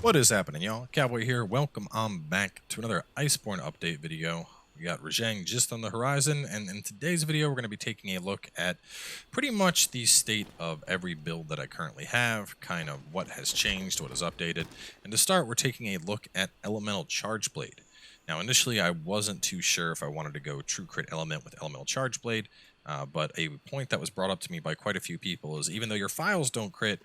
What is happening, y'all? Cowboy here. Welcome on back to another Iceborne update video. We got Rajang just on the horizon, and in today's video, we're going to be taking a look at pretty much the state of every build that I currently have, kind of what has changed, what is updated. And to start, we're taking a look at Elemental Charge Blade. Now, initially, I wasn't too sure if I wanted to go True Crit Element with Elemental Charge Blade, but a point that was brought up to me by quite a few people is even though your files don't crit,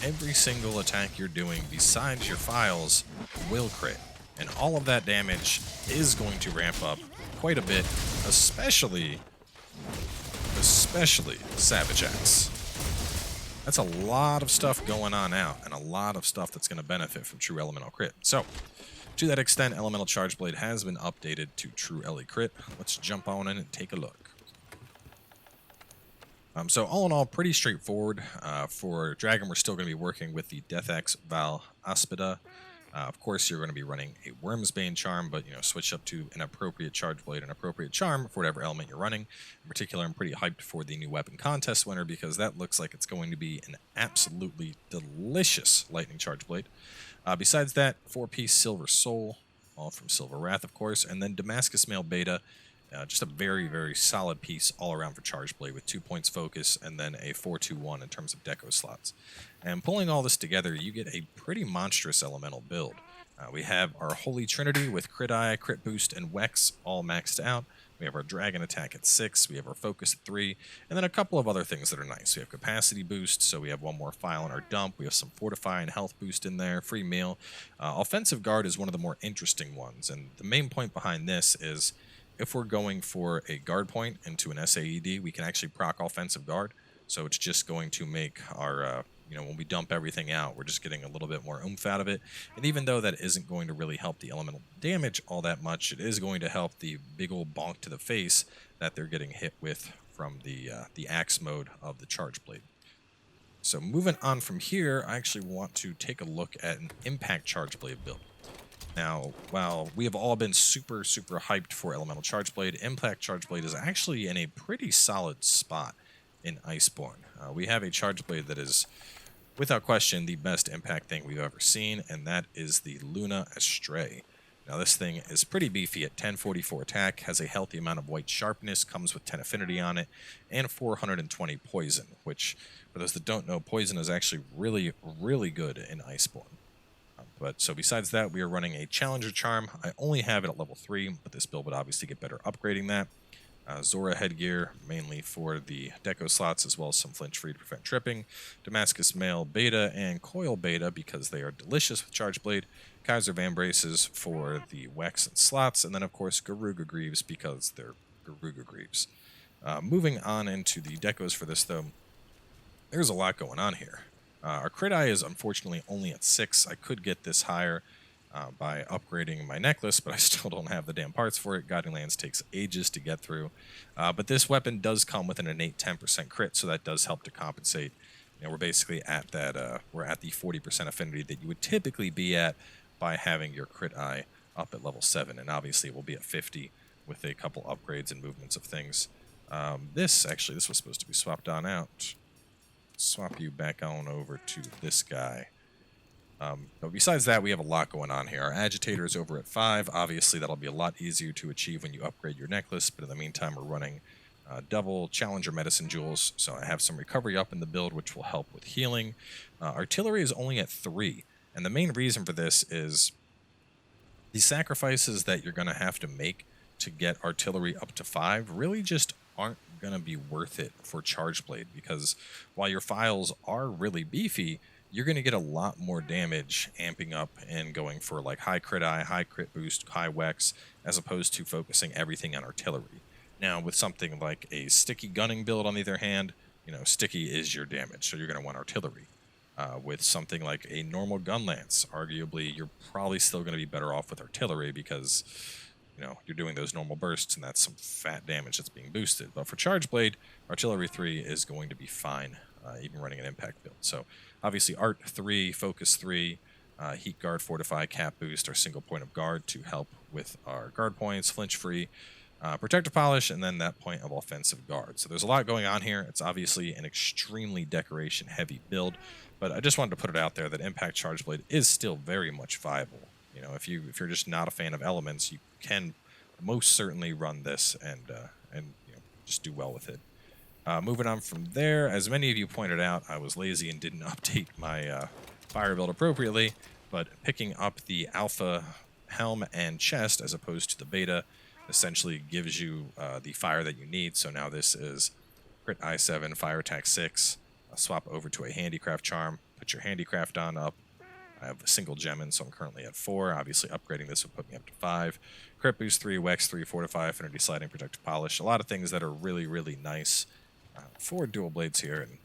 every single attack you're doing besides your files will crit. And all of that damage is going to ramp up quite a bit, especially Savage Axe. That's a lot of stuff going on out, and a lot of stuff that's going to benefit from True Elemental Crit. So, to that extent, Elemental Charge Blade has been updated to True Ele Crit. Let's jump on in and take a look. So all in all, pretty straightforward. For Dragon, we're still going to be working with the Death Axe Val Aspida. Of course, you're going to be running a Wormsbane charm, but switch up to an appropriate Charge Blade, an appropriate charm for whatever element you're running. In particular, I'm pretty hyped for the new weapon contest winner because that looks like it's going to be an absolutely delicious Lightning Charge Blade. Besides that, 4-piece Silver Soul, all from Silver Wrath, of course, and then Damascus Mail Beta. Just a very, very solid piece all around for Charge Blade with 2 points focus and then a 4-2-1 in terms of deco slots. And pulling all this together, you get a pretty monstrous elemental build. We have our Holy Trinity with Crit Eye, Crit Boost, and Wex all maxed out. We have our Dragon Attack at 6, we have our Focus at 3, and then a couple of other things that are nice. We have Capacity Boost, so we have one more file in our dump. We have some Fortify and Health Boost in there, free meal. Offensive Guard is one of the more interesting ones, and the main point behind this is if we're going for a guard point into an SAED, we can actually proc offensive guard. So it's just going to make our, when we dump everything out, we're just getting a little bit more oomph out of it. And even though that isn't going to really help the elemental damage all that much, it is going to help the big old bonk to the face that they're getting hit with from the axe mode of the Charge Blade. So moving on from here, I actually want to take a look at an Impact Charge Blade build. Now, while we have all been super hyped for Elemental Charge Blade, Impact Charge Blade is actually in a pretty solid spot in Iceborne. We have a Charge Blade that is, without question, the best impact thing we've ever seen, and that is the Luna Astray. Now, this thing is pretty beefy at 1044 attack, has a healthy amount of white sharpness, comes with 10 affinity on it, and 420 poison, which, for those that don't know, poison is actually really good in Iceborne. But so besides that, we are running a Challenger Charm. I only have it at level 3, but this build would obviously get better upgrading that. Zora headgear, mainly for the deco slots, as well as some flinch free to prevent tripping. Damascus Mail Beta and Coil Beta, because they are delicious with Charge Blade. Kaiser Van Braces for the Wex and slots. And then, of course, Garuga Greaves, because they're Garuga Greaves. Moving on into the decos for this, though, there's a lot going on here. Our Crit Eye is unfortunately only at 6. I could get this higher by upgrading my necklace, but I still don't have the damn parts for it. Guiding Lance takes ages to get through. But this weapon does come with an innate 10% crit, so that does help to compensate. We're basically at that, we're at the 40% affinity that you would typically be at by having your Crit Eye up at level 7. And obviously it will be at 50 with a couple upgrades and movements of things. This was supposed to be swapped on out. Swap you back on over to this guy. But besides that, we have a lot going on here. Our Agitator is over at 5. Obviously, that'll be a lot easier to achieve when you upgrade your necklace, but in the meantime, we're running double Challenger Medicine Jewels, so I have some recovery up in the build, which will help with healing. Artillery is only at 3, and the main reason for this is the sacrifices that you're going to have to make to get Artillery up to 5 really just aren't going to be worth it for Charge Blade, because while your files are really beefy, you're going to get a lot more damage amping up and going for like high Crit Eye, high Crit Boost, high Wex, as opposed to focusing everything on Artillery. Now, with something like a Sticky Gunning build, on the other hand, Sticky is your damage, so you're going to want Artillery. With something like a normal Gun Lance, arguably, you're probably still going to be better off with Artillery because you're doing those normal bursts, and that's some fat damage that's being boosted. But for Charge Blade, Artillery 3 is going to be fine, even running an impact build. So, obviously, Art 3, Focus 3, Heat Guard, Fortify, Cap Boost, our single point of guard to help with our guard points, flinch free. protective polish, and then that point of offensive guard. So there's a lot going on here. It's obviously an extremely decoration heavy build, but I just wanted to put it out there that Impact Charge Blade is still very much viable. You know, if you're just not a fan of elements, you can most certainly run this and you know, just do well with it. Moving on from there, as many of you pointed out, I was lazy and didn't update my fire build appropriately, but picking up the alpha helm and chest as opposed to the beta essentially gives you the fire that you need. So now this is crit I7, fire attack 6, swap over to a handicraft charm, put your handicraft on up. I have a single gem in, so I'm currently at 4. Obviously, upgrading this would put me up to 5. Crit boost 3, Wex 3, Fortify, Affinity Sliding, Protective Polish. A lot of things that are really, really nice for dual blades here. And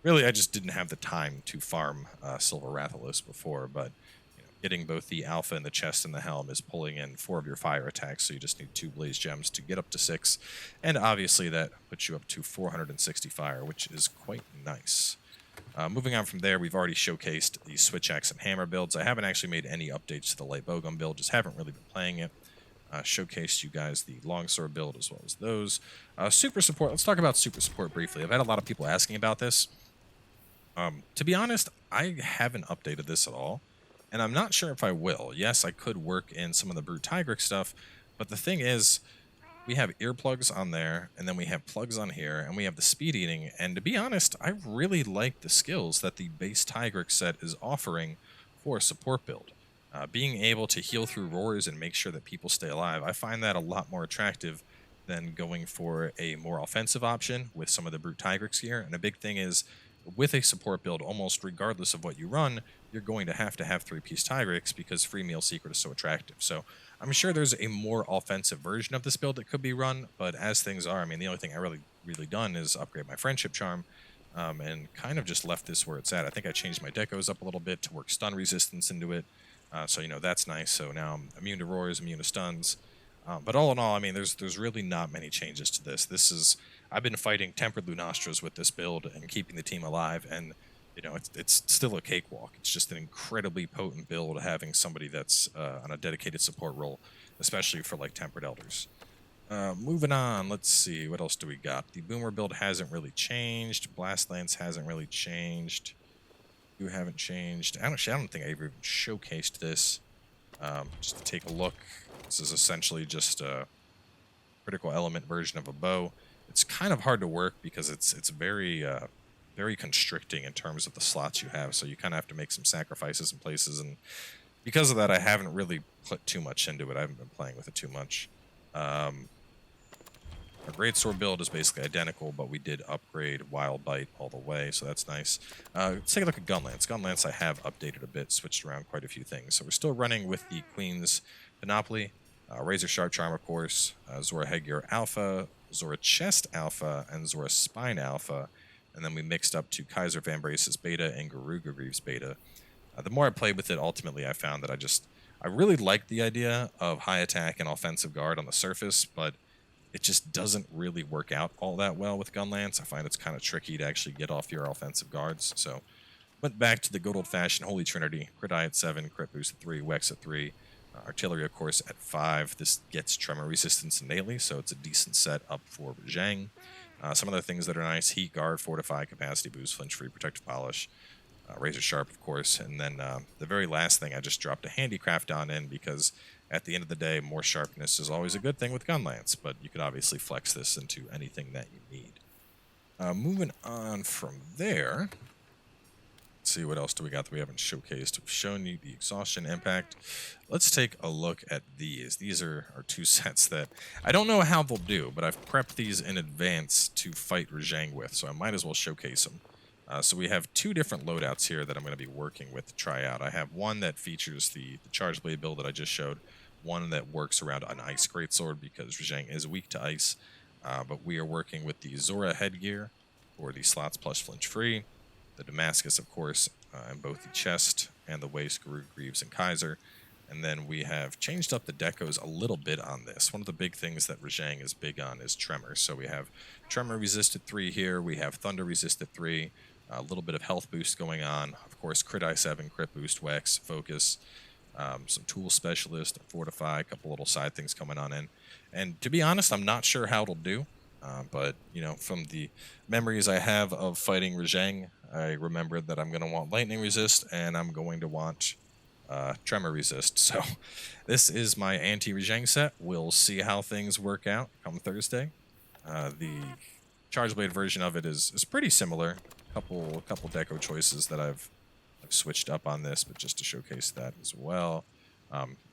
really, I just didn't have the time to farm Silver Rathalos before, but you know, getting both the alpha and the chest and the helm is pulling in 4 of your fire attacks, so you just need 2 blaze gems to get up to 6. And obviously, that puts you up to 460 fire, which is quite nice. Moving on from there, we've already showcased the switch axe and hammer builds. I haven't actually made any updates to the light bowgun build, just haven't really been playing it. Showcased you guys the longsword build as well as those. Super support, let's talk about super support briefly. I've had a lot of people asking about this. To be honest, I haven't updated this at all, and I'm not sure if I will. Yes, I could work in some of the Brute Tigric stuff, but the thing is, we have earplugs on there, and then we have plugs on here, and we have the speed eating, and to be honest, I really like the skills that the base Tigric set is offering for a support build. Being able to heal through roars and make sure that people stay alive, I find that a lot more attractive than going for a more offensive option with some of the Brute Tigrics gear. And a big thing is, with a support build, almost regardless of what you run, you're going to have 3-piece Tigrics because Free Meal Secret is so attractive. So I'm sure there's a more offensive version of this build that could be run, but as things are, I mean, the only thing I really done is upgrade my Friendship Charm, and kind of just left this where it's at. I think I changed my decos up a little bit to work stun resistance into it, so, you know, that's nice. So now I'm immune to roars, immune to stuns. But all in all, I mean, there's really not many changes to this. I've been fighting Tempered Lunastras with this build and keeping the team alive, and you know, it's still a cakewalk. It's just an incredibly potent build having somebody that's on a dedicated support role, especially for like Tempered Elders. Moving on, let's see, what else do we got? The Boomer build hasn't really changed. Blast Lance hasn't really changed. You haven't changed. I don't think I ever even showcased this. Just to take a look, this is essentially just a critical element version of a bow. It's kind of hard to work because it's very very constricting in terms of the slots you have, so you kind of have to make some sacrifices in places, and because of that, I haven't really put too much into it. I haven't been playing with it too much. Our Greatsword build is basically identical, but we did upgrade Wild Bite all the way, so that's nice. Let's take a look at Gunlance. Gunlance I have updated a bit, switched around quite a few things. So we're still running with the Queen's Panoply, Razor Sharp Charm, of course, Zora Headgear Alpha, Zora Chest Alpha, and Zora Spine Alpha. And then we mixed up to Kaiser Van Brace's Beta and Garuga Greaves Beta. The more I played with it, ultimately I found that I really liked the idea of high attack and offensive guard on the surface, but it just doesn't really work out all that well with Gunlance. I find it's kind of tricky to actually get off your offensive guards. So went back to the good old-fashioned Holy Trinity. Crit Eye at 7, Crit Boost at 3, Wex at 3, Artillery, of course, at 5. This gets Tremor Resistance innately, so it's a decent set up for Rajang. Some other things that are nice: Heat Guard, Fortify, Capacity Boost, Flinch Free, Protective Polish, Razor Sharp, of course, and then the very last thing I just dropped a Handicraft on in because at the end of the day, more sharpness is always a good thing with Gunlance, but you could obviously flex this into anything that you need. Moving on from there, let's see, what else do we got that we haven't showcased? We've shown you the Exhaustion Impact. Let's take a look at these. These are our 2 sets that I don't know how they'll do, but I've prepped these in advance to fight Rajang with, so I might as well showcase them. So we have 2 different loadouts here that I'm going to be working with to try out. I have one that features the Charge Blade build that I just showed, one that works around an Ice Greatsword because Rajang is weak to ice, but we are working with the Zora Headgear for the slots plus flinch free, the Damascus, of course, in both the chest and the waist, Garuga Greaves and Kaiser. And then we have changed up the decos a little bit on this. One of the big things that Rajang is big on is Tremor. So we have Tremor Resisted 3 here, we have Thunder Resisted 3, a little bit of health boost going on. Of course, Crit I7, Crit Boost, Wex, Focus. some tool specialist, fortify, a couple little side things coming on in. And to be honest, I'm not sure how it'll do. But, you know, from the memories I have of fighting Rajang, I remembered that I'm going to want lightning resist and I'm going to want tremor resist. So this is my anti-Rajang set. We'll see how things work out come Thursday. The Charge Blade version of it is pretty similar. Couple deco choices that I've switched up on this, but just to showcase that as well.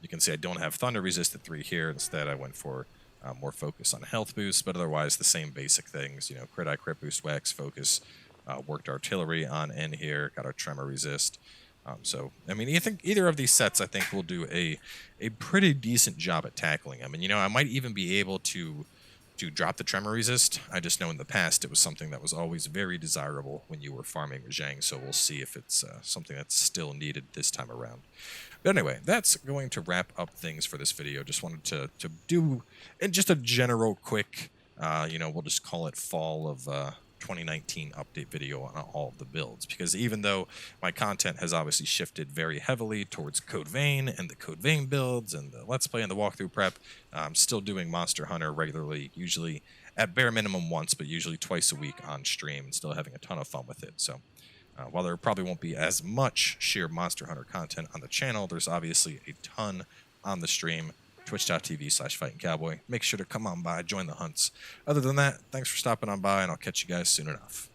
You can see I don't have Thunder Resist at 3 here. Instead, I went for more focus on health boost, but otherwise the same basic things. You know, crit eye, crit boost, wax, focus. Worked artillery on N here. Got our tremor resist. So, I mean, either of these sets, I think, will do a pretty decent job at tackling them. And, you know, I might even be able to drop the tremor resist. I just know in the past it was something that was always very desirable when you were farming Rajang, so we'll see if it's something that's still needed this time around. But anyway, that's going to wrap up things for this video. Just wanted to do just a general quick, you know, we'll just call it fall of 2019 update video on all of the builds, because even though my content has obviously shifted very heavily towards Code Vein and the Code Vein builds and the Let's Play and the walkthrough prep, I'm still doing Monster Hunter regularly, usually at bare minimum once, but usually twice a week on stream, and still having a ton of fun with it. So while there probably won't be as much sheer Monster Hunter content on the channel, there's obviously a ton on the stream. Twitch.tv/FightinCowboy. Make sure to come on by, join the hunts. Other than that, thanks for stopping on by, and I'll catch you guys soon enough.